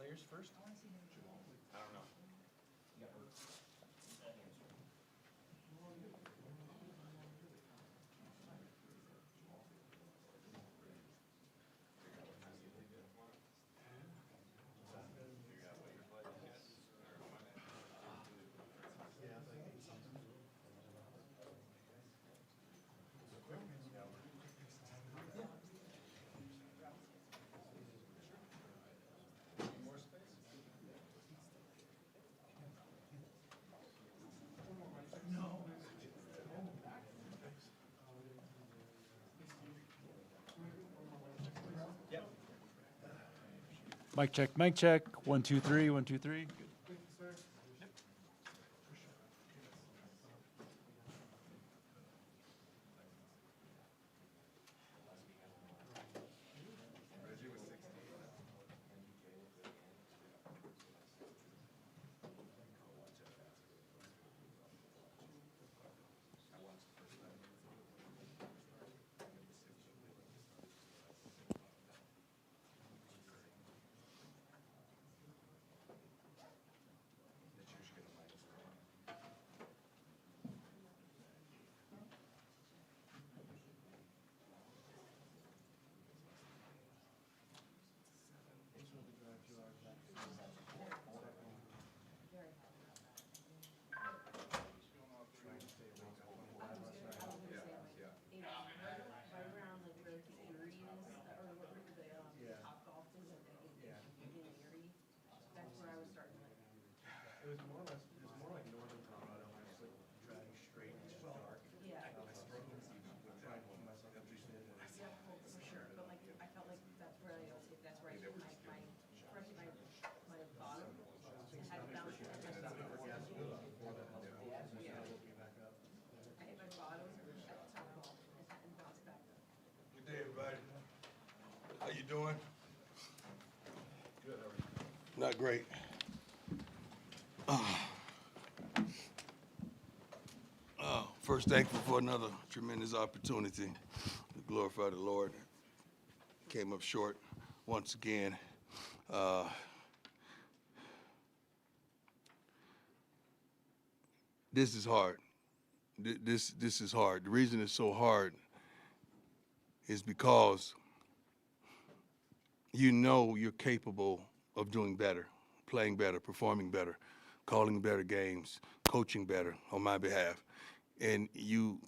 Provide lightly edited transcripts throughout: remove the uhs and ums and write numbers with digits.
Players first? I don't know. Mic check, mic check. 1, 2, 3, 1, 2, 3. Good day, everybody. How you doing? Good, how are you? Not great. First, thankful for another tremendous opportunity to glorify the Lord. Came up short once again. This is hard. This is hard. The reason it's so hard is because you know you're capable of doing better, playing better, performing better, calling better games, coaching better on my behalf. And you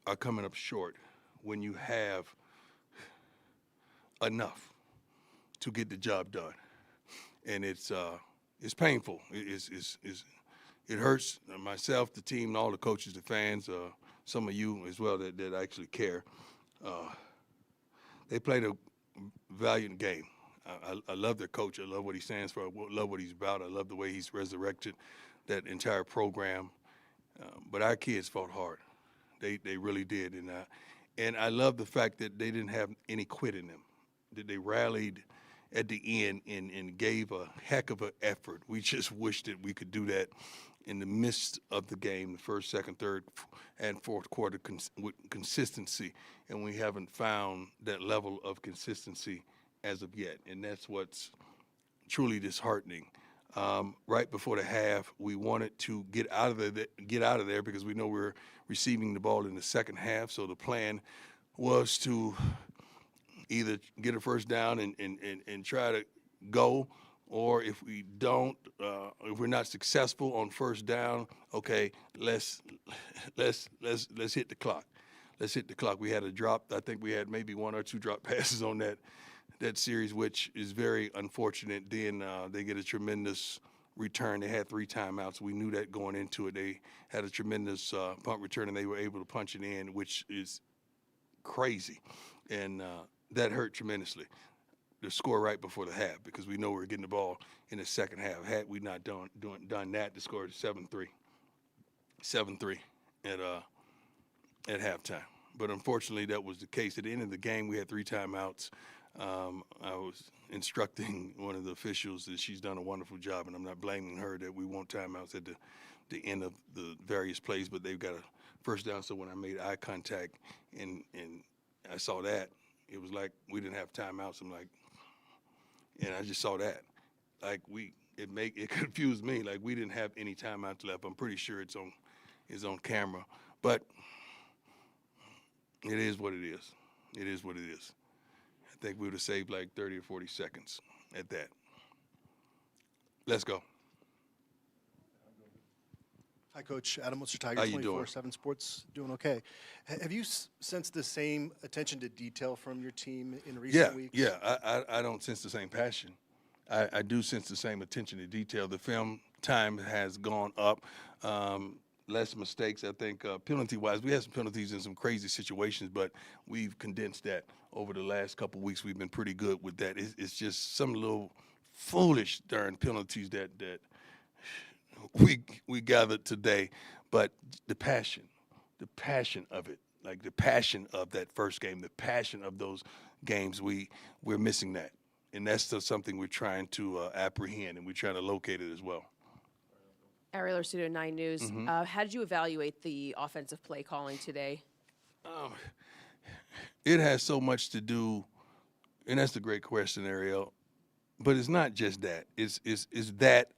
are coming up short when you have enough to get the job done. And it's painful. It hurts myself, the team, and all the coaches, the fans, some of you as well that actually care. They played a valiant game. I love their coach. I love what he stands for. I love what he's about. I love the way he's resurrected that entire program. But our kids fought hard. They really did. And I love the fact that they didn't have any quit in them, that they rallied at the end and gave a heck of an effort. We just wish that we could do that in the midst of the game, the first, second, third, and fourth quarter with consistency. And we haven't found that level of consistency as of yet. And that's what's truly disheartening. Right before the half, we wanted to get out of there because we know we're receiving the ball in the second half. So the plan was to either get a first down and try to go, or if we don't, if we're not successful on first down, okay, let's hit the clock. Let's hit the clock. We had a drop. I think we had maybe one or two drop passes on that series, which is very unfortunate. Then they get a tremendous return. They had 3 timeouts. We knew that going into it. They had a tremendous punt return, and they were able to punch it in, which is crazy. And that hurt tremendously. The score right before the half, because we know we were getting the ball in the second half. Had we not done that, the score is 7-3 at halftime. But unfortunately, that was the case. At the end of the game, we had 3 timeouts. I was instructing one of the officials that she's done a wonderful job, and I'm not blaming her that we want timeouts at the end of the various plays, but they've got a first down. So when I made eye contact and I saw that, it was like we didn't have timeouts. I'm like, and I just saw that. like it confused me. Like we didn't have any timeouts left. I'm pretty sure it's on camera, but it is what it is. It is what it is. I think we would have saved like 30 or 40 seconds at that. Let's go. Hi, Coach. Adam Wilson, Tiger, How you doing? 24/7 Sports. Doing okay. Have you sensed the same attention to detail from your team in recent weeks? Yeah. I don't sense the same passion. I do sense the same attention to detail. The film time has gone up. Less mistakes, I think, penalty-wise. We had some penalties in some crazy situations, but we've condensed that over the last couple of weeks. We've been pretty good with that. It's just some little foolish darn penalties that we gathered today, but the passion of it, like the passion of that first game, the passion of those games, we're missing that, and that's still something we're trying to apprehend, and we're trying to locate it as well. Ariel Arsudo, 9 News. How did you evaluate the offensive play calling today? It has so much to do, and that's a great question, Ariel. But it's not just that. It's that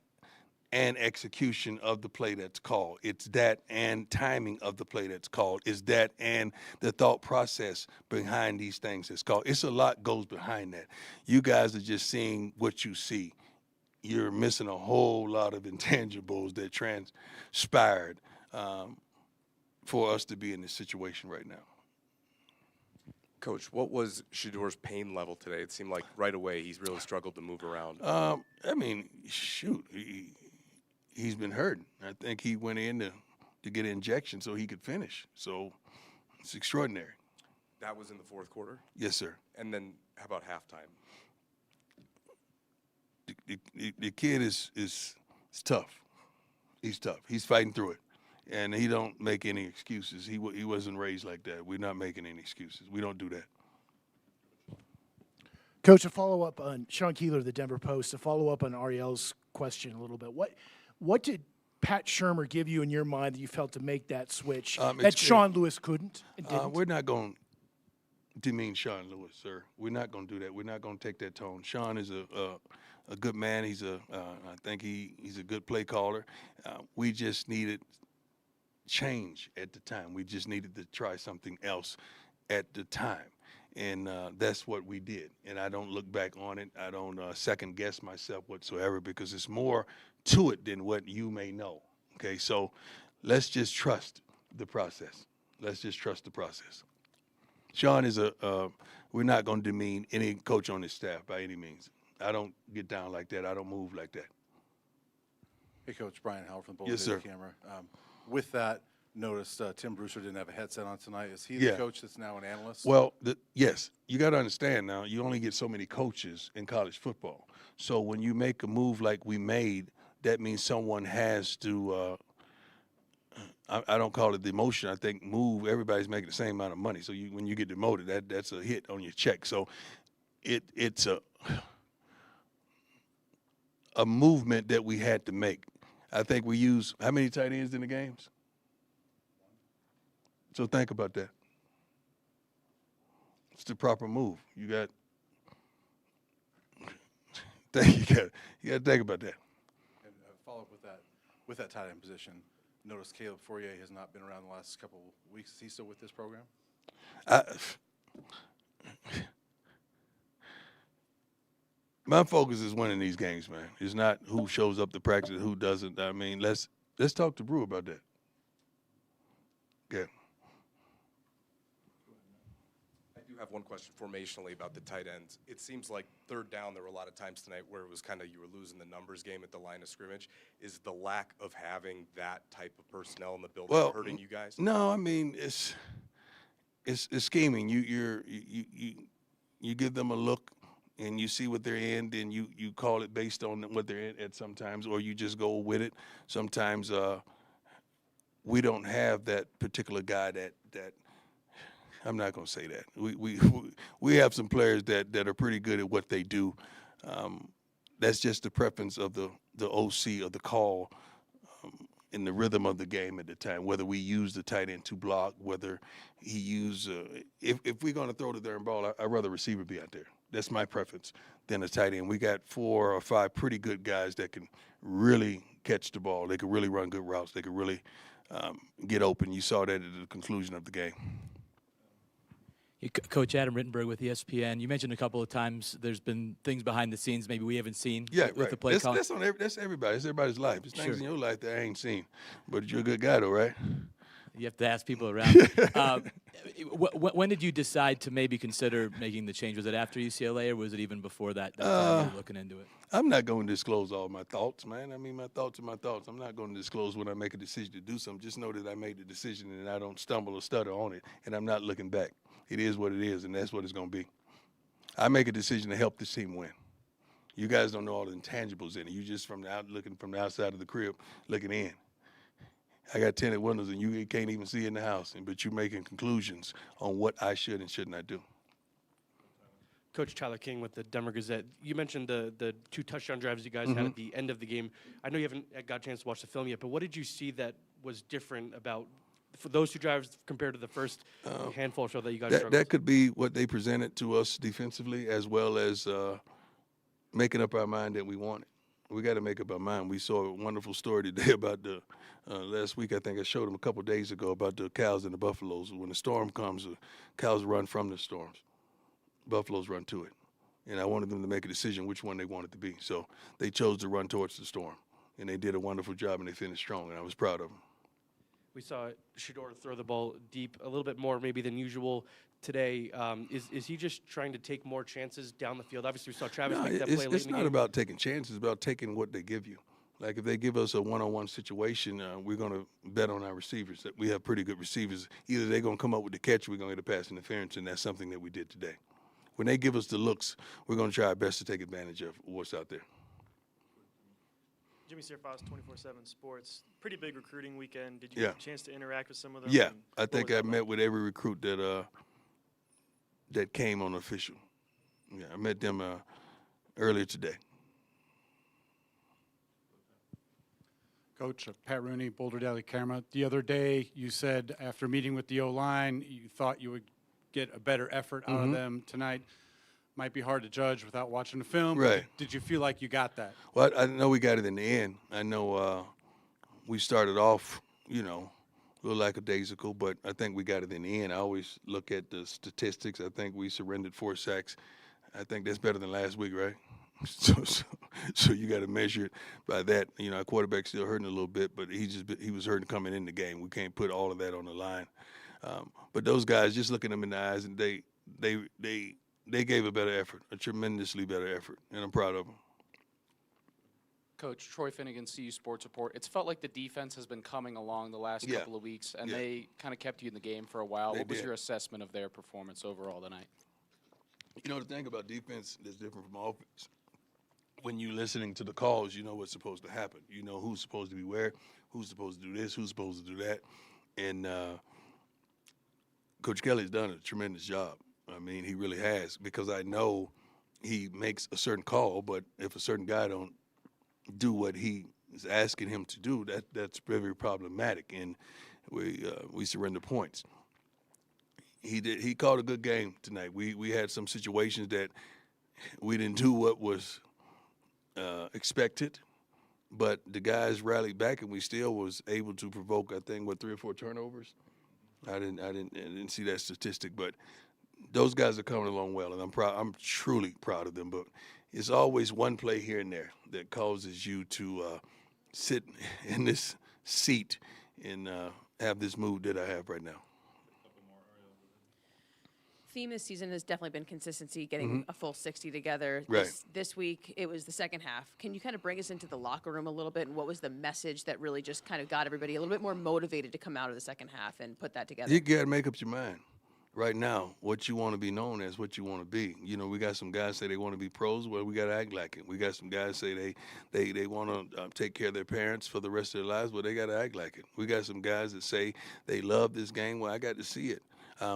and execution of the play that's called. It's that and timing of the play that's called. It's that and the thought process behind these things that's called. It's a lot goes behind that. You guys are just seeing what you see. You're missing a whole lot of intangibles that transpired for us to be in this situation right now. Coach, what was Shedor's pain level today? It seemed like right away he's really struggled to move around. I mean, shoot, he's been hurt. I think he went in to get an injection so he could finish. So it's extraordinary. That was in the fourth quarter? Yes, sir. And then how about halftime? The kid is tough. He's tough. He's fighting through it. And he don't make any excuses. He wasn't raised like that. We're not making any excuses. We don't do that. Coach, to follow up on Sean Keeler, the Denver Post, to follow up on Ariel's question a little bit, what did Pat Shurmur give you in your mind that you felt to make that switch that Sean Lewis couldn't and didn't? We're not going to demean Sean Lewis, sir. We're not going to do that. We're not going to take that tone. Sean is a good man. I think he's a good play caller. We just needed change at the time. We just needed to try something else at the time. And that's what we did. And I don't look back on it. I don't second guess myself whatsoever because it's more to it than what you may know. Okay, so let's just trust the process. Let's just trust the process. Sean is we're not going to demean any coach on his staff by any means. I don't get down like that. I don't move like that. Hey, Coach, Brian Howard from the Yes, sir. Camera. With that, noticed Tim Brewster didn't have a headset on tonight. Is he the coach that's now an analyst? Well, yes. You got to understand now, you only get so many coaches in college football. So when you make a move like we made, that means someone has to I don't call it demotion. I think move, everybody's making the same amount of money. So when you get demoted, that's a hit on your check. So it's a movement that we had to make. I think we use how many tight ends in the games? So think about that. It's the proper move. You got to think about that. And follow up with that tight end position. Notice Caleb Fourier has not been around the last couple weeks. Is he still with this program? My focus is winning these games, man. It's not who shows up to practice, who doesn't. I mean, let's talk to Brew about that. Okay. I do have one question formationally about the tight ends. It seems like third down, there were a lot of times tonight where it was kind of you were losing the numbers game at the line of scrimmage. Is the lack of having that type of personnel in the building hurting you guys? No, I mean it's scheming. You give them a look and you see what they're in, then you call it based on what they're in at sometimes, or you just go with it. Sometimes we don't have that particular guy that I'm not going to say that. We have some players that are pretty good at what they do. That's just the preference of the OC of the call. in the rhythm of the game at the time, whether we use the tight end to block, whether he use if we're going to throw the darn ball, I'd rather receiver be out there. That's my preference than a tight end. We got 4 or 5 pretty good guys that can really catch the ball. They can really run good routes. They can really get open. You saw that at the conclusion of the game. Coach Adam Rittenberg with ESPN. You mentioned a couple of times there's been things behind the scenes maybe we haven't seen with the play call. That's everybody. It's everybody's life. There's things in your life that I ain't seen. But you're a good guy, though, right? You have to ask people around. When did you decide to maybe consider making the change? Was it after UCLA or was it even before that time you were looking into it? I'm not going to disclose all my thoughts, man. I mean, my thoughts are my thoughts. I'm not going to disclose when I make a decision to do something. Just know that I made the decision and I don't stumble or stutter on it, and I'm not looking back. It is what it is, and that's what it's going to be. I make a decision to help this team win. You guys don't know all the intangibles in it. You just looking from the outside of the crib, looking in. I got tinted windows, and you can't even see in the house, but you're making conclusions on what I should and should not do. Coach Tyler King with the Denver Gazette. You mentioned the 2 touchdown drives you guys had at the end of the game. I know you haven't got a chance to watch the film yet, but what did you see that was different about for those 2 drives compared to the first handful or so that you guys struggled? That could be what they presented to us defensively, as well as making up our mind that we want it. We got to make up our mind. We saw a wonderful story today about the last week. I think I showed them a couple of days ago about the cows and the buffaloes. When the storm comes, the cows run from the storms. Buffaloes run to it. And I wanted them to make a decision which one they wanted to be. So they chose to run towards the storm. And they did a wonderful job, and they finished strong, and I was proud of them. We saw Shedeur throw the ball deep a little bit more maybe than usual today. Is he just trying to take more chances down the field? Obviously, we saw Travis make that play late in the game. It's not about taking chances. It's about taking what they give you. Like if they give us a one-on-one situation, we're going to bet on our receivers. That we have pretty good receivers. Either they're going to come up with the catch or we're going to get a pass interference, and that's something that we did today. When they give us the looks, we're going to try our best to take advantage of what's out there. Jimmy Sierfoss, 24/7 Sports. Pretty big recruiting weekend. Did you get a chance to interact with some of them? Yeah, I think I met with every recruit that came on official. Yeah, I met them earlier today. Coach, Pat Rooney, Boulder Daily Camera. The other day, you said after meeting with the O-line, you thought you would get a better effort out of them tonight. Might be hard to judge without watching the film. Right. Did you feel like you got that? Well, I know we got it in the end. I know we started off, a little lackadaisical, but I think we got it in the end. I always look at the statistics. I think we surrendered 4 sacks. I think that's better than last week, right? So you got to measure it by that. Our quarterback's still hurting a little bit, but he was hurting coming in the game. We can't put all of that on the line. But those guys, just looking them in the eyes, and they gave a better effort, a tremendously better effort, and I'm proud of them. Coach, Troy Finnegan, CU Sports Report. It's felt like the defense has been coming along the last couple of weeks, and they kind of kept you in the game for a while. What was your assessment of their performance overall tonight? The thing about defense that's different from offense, when you're listening to the calls, you know what's supposed to happen. You know who's supposed to be where, who's supposed to do this, who's supposed to do that. And Coach Kelly's done a tremendous job. I mean, he really has, because I know he makes a certain call, but if a certain guy don't do what he is asking him to do, that's very problematic, and we surrender points. He called a good game tonight. We had some situations that we didn't do what was expected, but the guys rallied back, and we still was able to provoke, I think, 3 or 4 turnovers. I didn't see that statistic, but those guys are coming along well, and I'm proud. I'm truly proud of them. But it's always one play here and there that causes you to sit in this seat and have this mood that I have right now. Theme this season has definitely been consistency, getting a full 60 together. Right. This week, it was the second half. Can you kind of bring us into the locker room a little bit, and what was the message that really just kind of got everybody a little bit more motivated to come out of the second half and put that together? You got to make up your mind. Right now, what you want to be known as, what you want to be. We got some guys say they want to be pros. Well, we got to act like it. We got some guys say they want to take care of their parents for the rest of their lives. Well, they got to act like it. We got some guys that say they love this game. Well, I got to see it.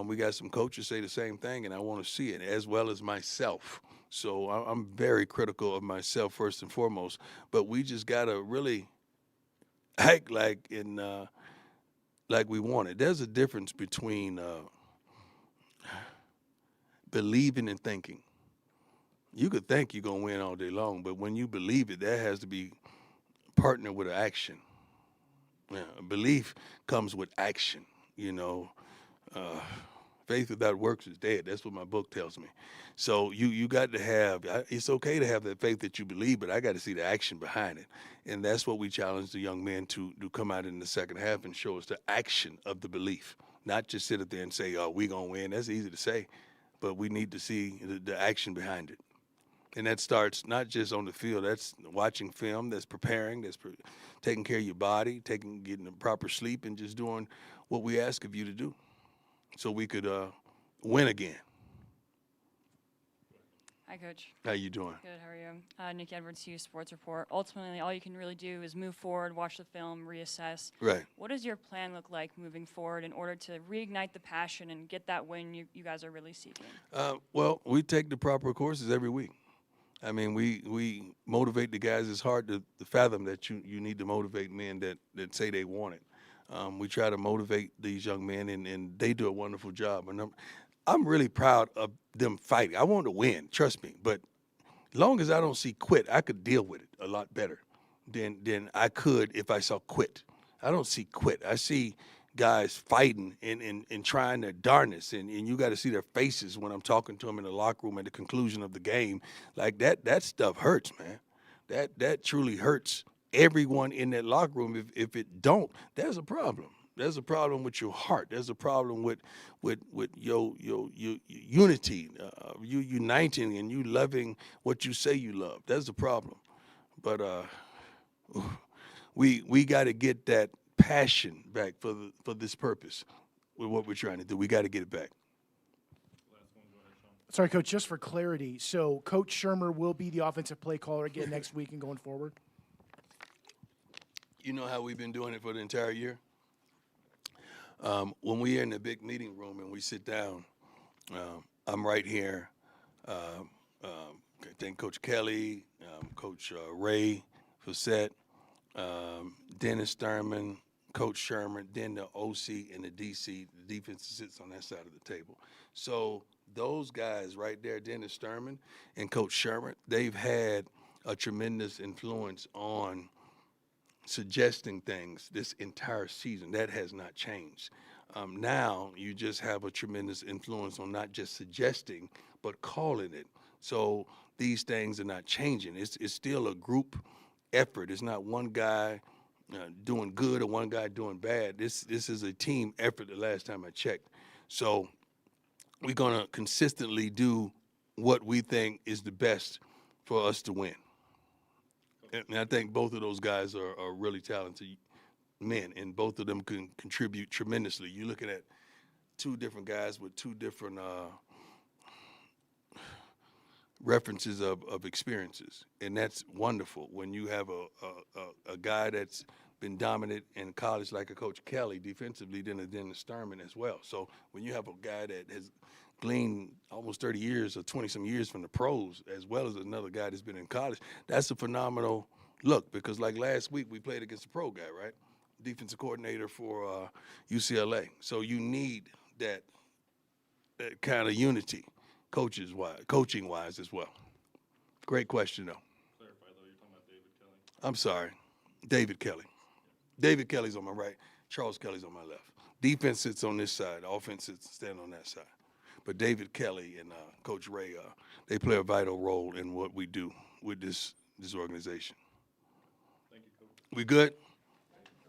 We got some coaches say the same thing, and I want to see it, as well as myself. So I'm very critical of myself first and foremost. But we just got to really act like like we want it. There's a difference between believing and thinking. You could think you're going to win all day long, but when you believe it, that has to be partnered with action. Yeah, belief comes with action, you know. Faith without works is dead. That's what my book tells me. So you got to have, it's okay to have that faith that you believe, but I got to see the action behind it. And that's what we challenge the young men to come out in the second half and show us the action of the belief, not just sit up there and say, oh, we're going to win. That's easy to say, but we need to see the action behind it. And that starts not just on the field. That's watching film, that's preparing, that's taking care of your body, getting the proper sleep, and just doing what we ask of you to do so we could win again. Hi, Coach. How you doing? Good, how are you? Nick Edwards, Hughes Sports Report. Ultimately, all you can really do is move forward, watch the film, reassess. Right. What does your plan look like moving forward in order to reignite the passion and get that win you guys are really seeking? Well, we take the proper courses every week. I mean, we motivate the guys. It's hard to fathom that you need to motivate men that say they want it. We try to motivate these young men, and they do a wonderful job. And I'm really proud of them fighting. I want to win, trust me. But as long as I don't see quit, I could deal with it a lot better than I could if I saw quit. I don't see quit. I see guys fighting and trying their darnest, and you got to see their faces when I'm talking to them in the locker room at the conclusion of the game. Like that stuff hurts, man. That truly hurts everyone in that locker room. If it don't, there's a problem. There's a problem with your heart. There's a problem with your unity, you uniting and you loving what you say you love. That's a problem. But we got to get that passion back for this purpose with what we're trying to do. We got to get it back. Sorry, Coach, just for clarity. So Coach Shermer will be the offensive play caller again next week and going forward? You know how we've been doing it for the entire year? When we're in the big meeting room and we sit down, I'm right here. Thank Coach Kelly, Coach Ray Facette, Dennis Thurman, Coach Sherman, then the OC and the DC. The defense sits on that side of the table. So those guys right there, Dennis Thurman and Coach Sherman, they've had a tremendous influence on suggesting things this entire season. That has not changed. Now you just have a tremendous influence on not just suggesting, but calling it. So these things are not changing. It's still a group effort. It's not one guy doing good or one guy doing bad. This is a team effort the last time I checked. So we're going to consistently do what we think is the best for us to win. And I think both of those guys are really talented men, and both of them can contribute tremendously. You're looking at two different guys with two different references of experiences, and that's wonderful when you have a guy that's been dominant in college like a Coach Kelly defensively, then a Dennis Thurman as well. So when you have a guy that has gleaned almost 30 years or 20-some years from the pros, as well as another guy that's been in college, that's a phenomenal look, because like last week we played against a pro guy, right? Defensive coordinator for UCLA. So you need that kind of unity, coaching-wise as well. Great question, though. Clarify, though, you're talking about David Kelly. I'm sorry. David Kelly. David Kelly's on my right. Charles Kelly's on my left. Defense sits on this side. Offense sits stand on that side. But David Kelly and Coach Ray, they play a vital role in what we do with this organization. Thank you, Coach. We good?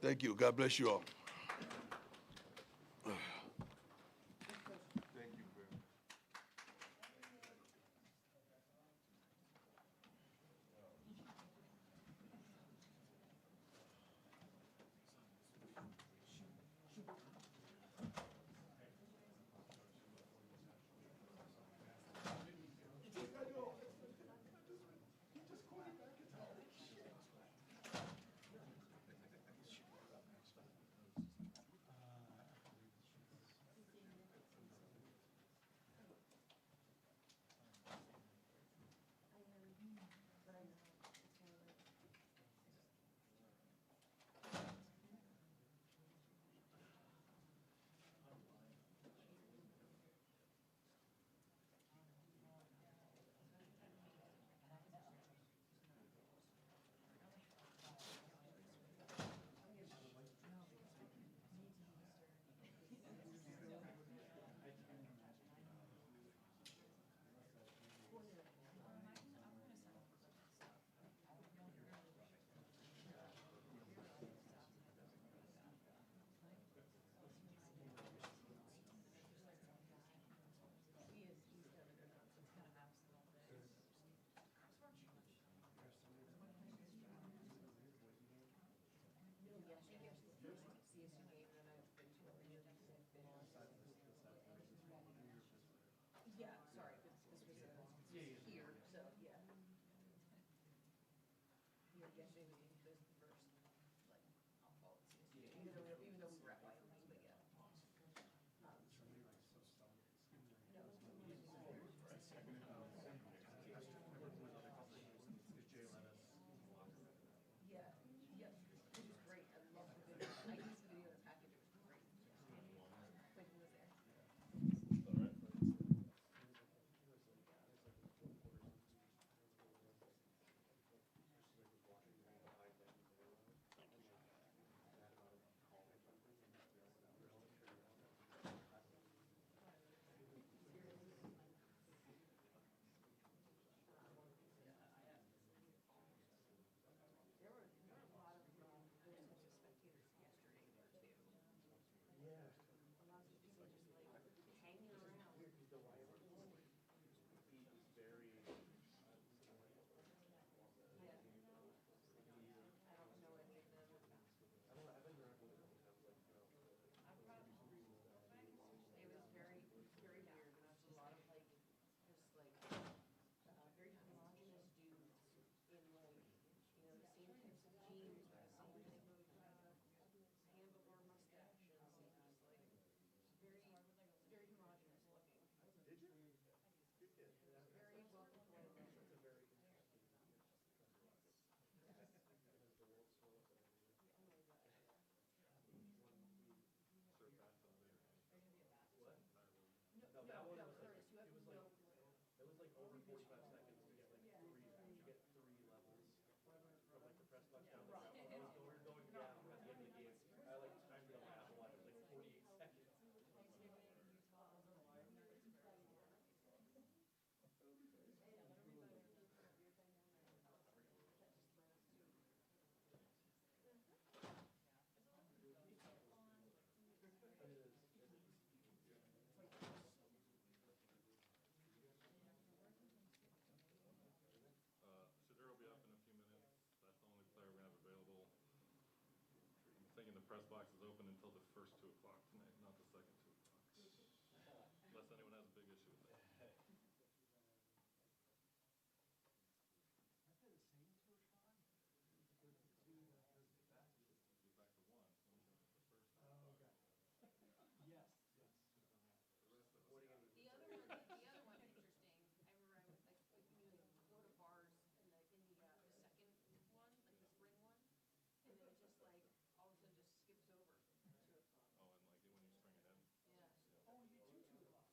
Thank you. God bless you all. Shadur will be up in a few minutes. That's the only player we're going to have available. I'm thinking the press box is open until the first 2 o'clock tonight, not the second 2 o'clock. Unless anyone has a big issue with that. Get back to 1. So we can get the first 2 o'clock. The rest of us got it. The other one, interesting. I remember I would like we would go to bars in the second one, like the spring one, and then it just like all of a sudden just skips over 2 o'clock. Oh, and like when you spring it in. Yeah. Oh, you do 2 o'clock.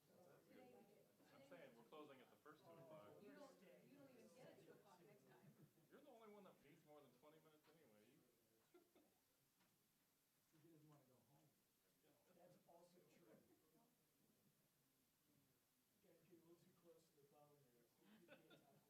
I'm saying we're closing at the first 2 o'clock. You don't even get it 2 o'clock next time. You're the only one that needs more than 20 minutes anyway. He doesn't want to go home. That's also true. You guys get a little too close to the bone there. It's going to be a tough question.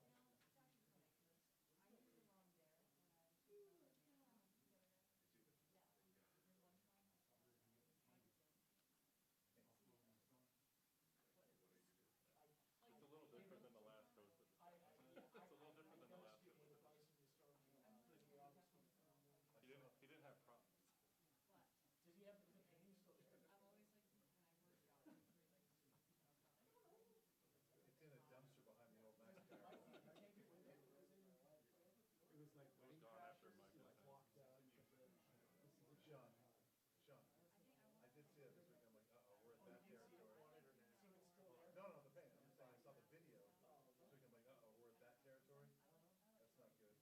It's a little different than the last coach. It's a little different than the last coach. He didn't have props. Does he have the painting still there? I'm always like when I work out. It's in a dumpster behind the old Max car. It was like It was gone after Mike left. Sean, I did see that this week. I'm like, we're at that territory. No, the paint. I saw the video. This week I'm like, we're at that territory. That's not good.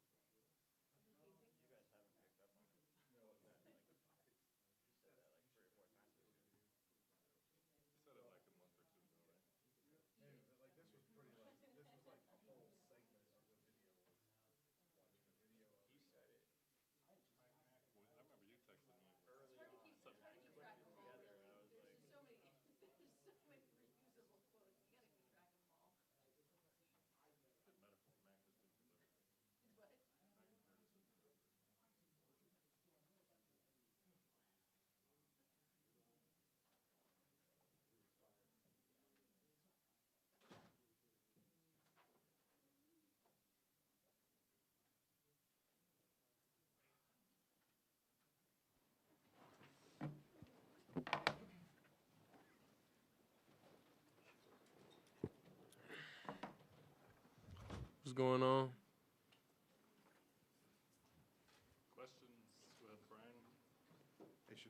You guys haven't picked up on it. No, You said that like 3 or 4 times this year. You said it like a month or 2 ago, right? maybe, but like this was pretty like this was like a whole segment of the video. Watching the video. He said it. Well, I remember you texted me Early Hard to on. keep track of them all, Together, really. I was There's like, just so many reusable quotes. You gotta keep track of them all. good metaphor. Mac is too conservative. What? What's going on?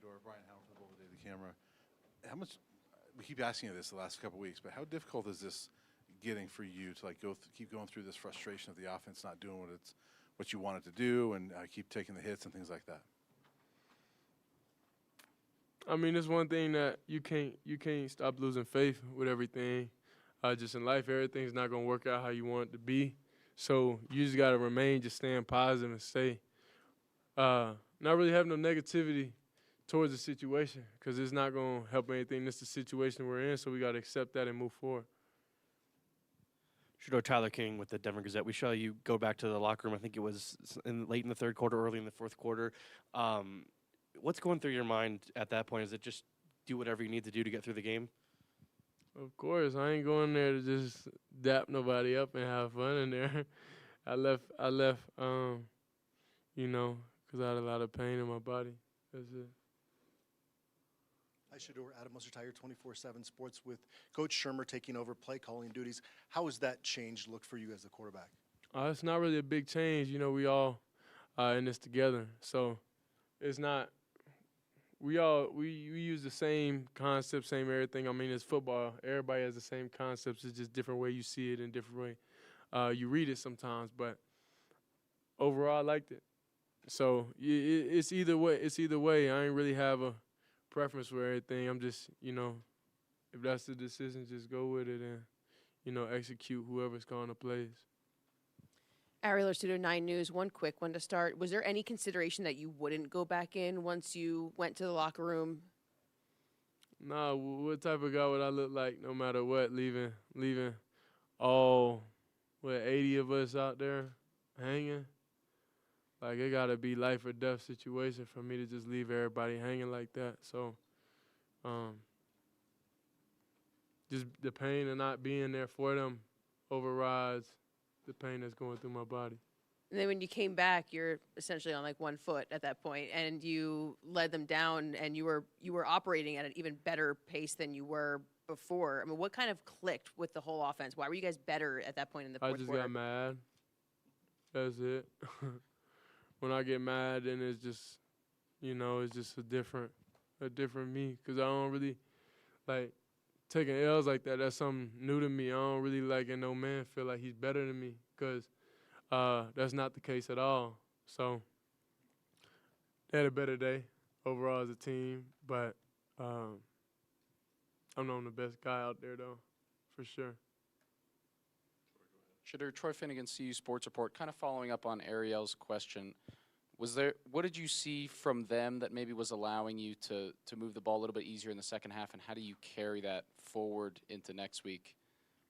Shador, Brian Hamilton, Bowl Daily Camera. How much? We keep asking you this the last couple of weeks, but how difficult is this getting for you to like keep going through this frustration of the offense not doing what you want it to do, and keep taking the hits and things like that? I mean, it's one thing that you can't stop losing faith with everything. Just in life, everything's not gonna work out how you want it to be. So you just gotta remain, just staying positive and stay, not really have no negativity towards the situation, because it's not gonna help anything. This is the situation we're in, so we gotta accept that and move forward. Shador, Tyler King with the Denver Gazette. We saw you go back to the locker room. I think it was late in the third quarter, early in the fourth quarter. What's going through your mind at that point? Is it just do whatever you need to do to get through the game? Of course, I ain't going there to just dap nobody up and have fun in there. I left, you know, because I had a lot of pain in my body. That's it. Hi, Shador. Adam Muster-Tire, 24/7 Sports, with Coach Shermer taking over play calling duties. How has that change looked for you as the quarterback? It's not really a big change. You know, we all in this together. So it's not – we use the same concept, same everything. I mean, it's football. Everybody has the same concepts. It's just different way you see it and different way you read it sometimes. But overall, I liked it. So it's either way. It's either way. I ain't really have a preference for everything. I'm just, you know, if that's the decision, just go with it and, you know, execute whoever's calling the plays. Ariel Studio 9 News, one quick one to start. Was there any consideration that you wouldn't go back in once you went to the locker room? Nah, what type of guy would I look like no matter what, leaving all, 80 of us out there hanging? Like, it got to be life or death situation for me to just leave everybody hanging like that. So, just the pain of not being there for them overrides the pain that's going through my body. And then when you came back, you're essentially on like one foot at that point, and you led them down, and you were operating at an even better pace than you were before. I mean, what kind of clicked with the whole offense? Why were you guys better at that point in the fourth quarter? I just got mad. That's it. When I get mad, then it's just, you know, it's just a different me, because I don't really like taking L's like that. That's something new to me. I don't really like in no man feel like he's better than me, because that's not the case at all. So they had a better day overall as a team, but I'm not the best guy out there, though, for sure. Shador, Troy Finnegan, CU Sports Report, kind of following up on Ariel's question. What did you see from them that maybe was allowing you to move the ball a little bit easier in the second half, and how do you carry that forward into next week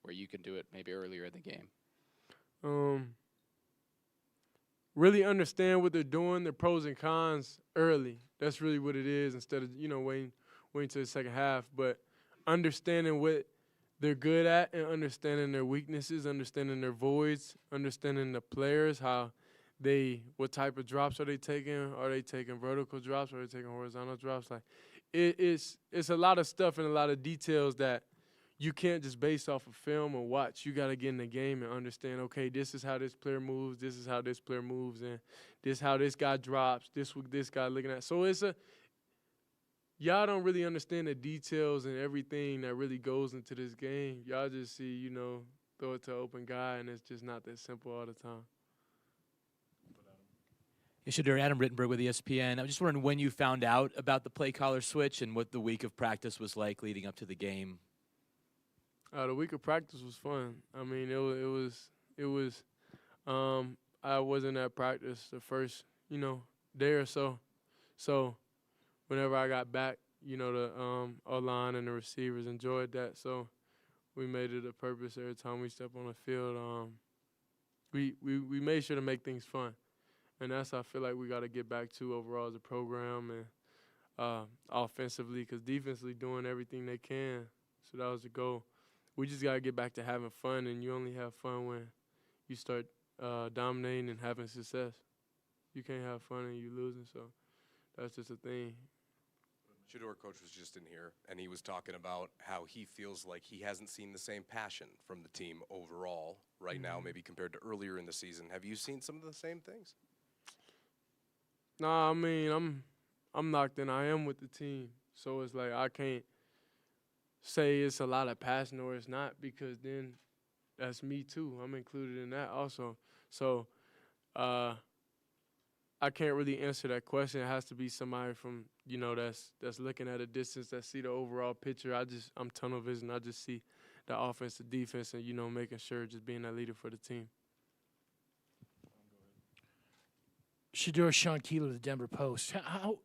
where you can do it maybe earlier in the game? Really understand what they're doing, their pros and cons early. That's really what it is, instead of, you know, waiting to the second half. But understanding what they're good at and understanding their weaknesses, understanding their voids, understanding the players, what type of drops are they taking? Are they taking vertical drops? Are they taking horizontal drops? Like, it's a lot of stuff and a lot of details that you can't just base off of film and watch. You got to get in the game and understand, okay, this is how this player moves, this is how this player moves, and this how this guy drops, this what this guy looking at. So y'all don't really understand the details and everything that really goes into this game. Y'all just see, you know, throw it to an open guy, and it's just not that simple all the time. Shador, Adam Rittenberg with ESPN. I'm just wondering when you found out about the play caller switch and what the week of practice was like leading up to the game. The week of practice was fun. I mean, it was. I wasn't at practice the first, you know, day or so. So whenever I got back, you know, the O-line and the receivers enjoyed that. So we made it a purpose every time we step on the field. We made sure to make things fun. And that's how I feel like we got to get back to overall as a program and offensively, because defensively doing everything they can. So that was the goal. We just got to get back to having fun, and you only have fun when you start dominating and having success. You can't have fun and you losing, so that's just a thing. Shador coach was just in here, and he was talking about how he feels like he hasn't seen the same passion from the team overall right now, maybe compared to earlier in the season. Have you seen some of the same things? Nah, I mean, I'm locked in. I am with the team, so it's like I can't say it's a lot of passing or it's not, because then that's me too. I'm included in that also. So I can't really answer that question. It has to be somebody from, that's looking at a distance, that see the overall picture. I'm tunnel vision. I just see the offense, the defense, and, making sure just being that leader for the team. Shedeur, Sean Keeler, the Denver Post. How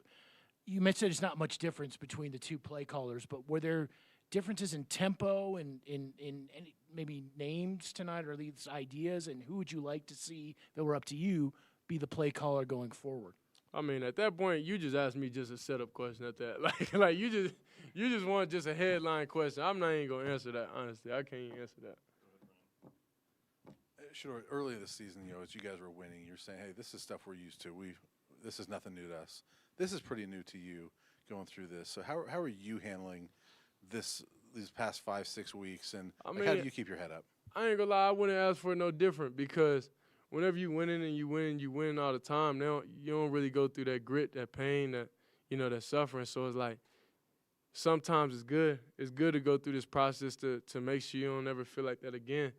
you mentioned there's not much difference between the two play callers, but were there differences in tempo and in any maybe names tonight, or at least ideas? And who would you like to see, that were up to you, be the play caller going forward? I mean, at that point, you just asked me just a setup question at that. Like you just want just a headline question. I'm not even gonna answer that, honestly. I can't answer that. Sure. Earlier this season, as you guys were winning, you're saying, "Hey, this is stuff we're used to. This is nothing new to us. This is pretty new to you going through this." So how are you handling these past 5-6 weeks, and how do you keep your head up? I ain't gonna lie, I wouldn't ask for it no different, because whenever you winning and you win all the time. Now you don't really go through that grit, that pain, that that suffering. So it's like sometimes it's good. It's good to go through this process to make sure you don't ever feel like that again,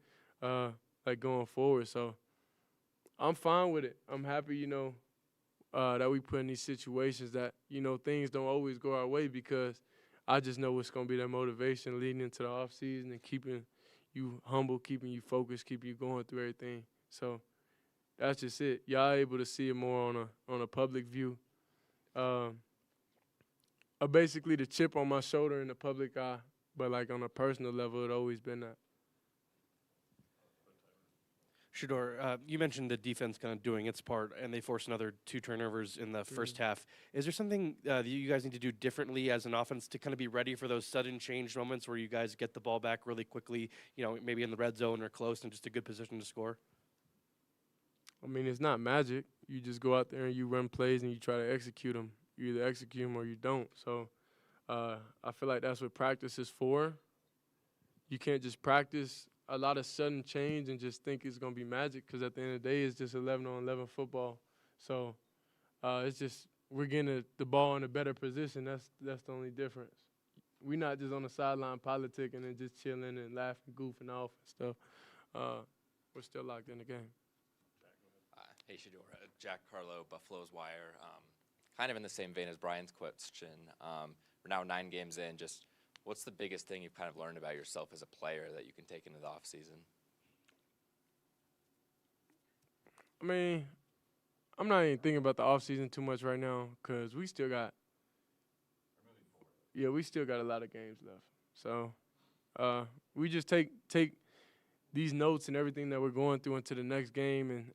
like going forward. So I'm fine with it. I'm happy, that we put in these situations that things don't always go our way, because I just know it's gonna be that motivation leading into the off season and keeping you humble, keeping you focused, keeping you going through everything. So that's just it. Y'all able to see it more on a public view. Basically the chip on my shoulder in the public eye, but like on a personal level, it always been that. Shedeur, you mentioned the defense kind of doing its part, and they forced another 2 turnovers in the first half. Is there something that you guys need to do differently as an offense to kind of be ready for those sudden change moments where you guys get the ball back really quickly, maybe in the red zone or close, and just a good position to score? I mean, it's not magic. You just go out there and you run plays and you try to execute them. You either execute them or you don't. So I feel like that's what practice is for. You can't just practice a lot of sudden change and just think it's going to be magic, because at the end of the day, it's just 11-on-11 football. So it's just we're getting the ball in a better position. That's the only difference. We're not just on the sideline politicking and just chilling and laughing, goofing off and stuff. We're still locked in the game. Hey, Shedeur, Jack Carlo, Buffalo's Wire. Kind of in the same vein as Brian's question. We're now 9 games in. Just what's the biggest thing you've kind of learned about yourself as a player that you can take into the offseason? I mean, I'm not even thinking about the offseason too much right now, because we still got a lot of games left. So we just take these notes and everything that we're going through into the next game and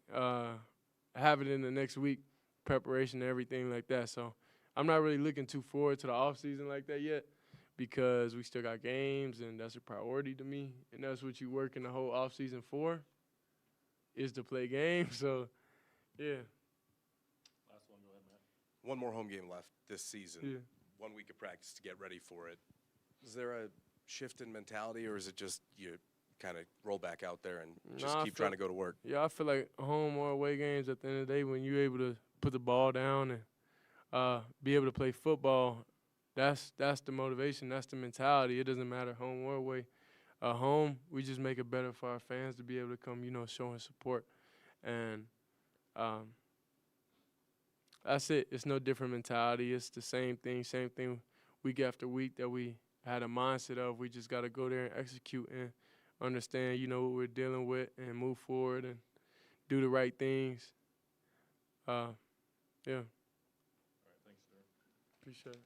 have it in the next week, preparation and everything like that. So I'm not really looking too forward to the offseason like that yet, because we still got games, and that's a priority to me. And that's what you working the whole offseason for, is to play games. So, yeah. Last one, go ahead, Matt. One more home game left this season. Yeah. 1 week of practice to get ready for it. Is there a shift in mentality, or is it just you kind of roll back out there and just keep trying to go to work? Yeah, I feel like home or away games, at the end of the day, when you're able to put the ball down and be able to play football, that's the motivation, that's the mentality. It doesn't matter home or away. Home, we just make it better for our fans to be able to come, showing support. And that's it. It's no different mentality. It's the same thing week after week that we had a mindset of. We just got to go there and execute and understand, what we're dealing with, and move forward and do the right things. Yeah. All right, thanks, Shedeur. Appreciate it.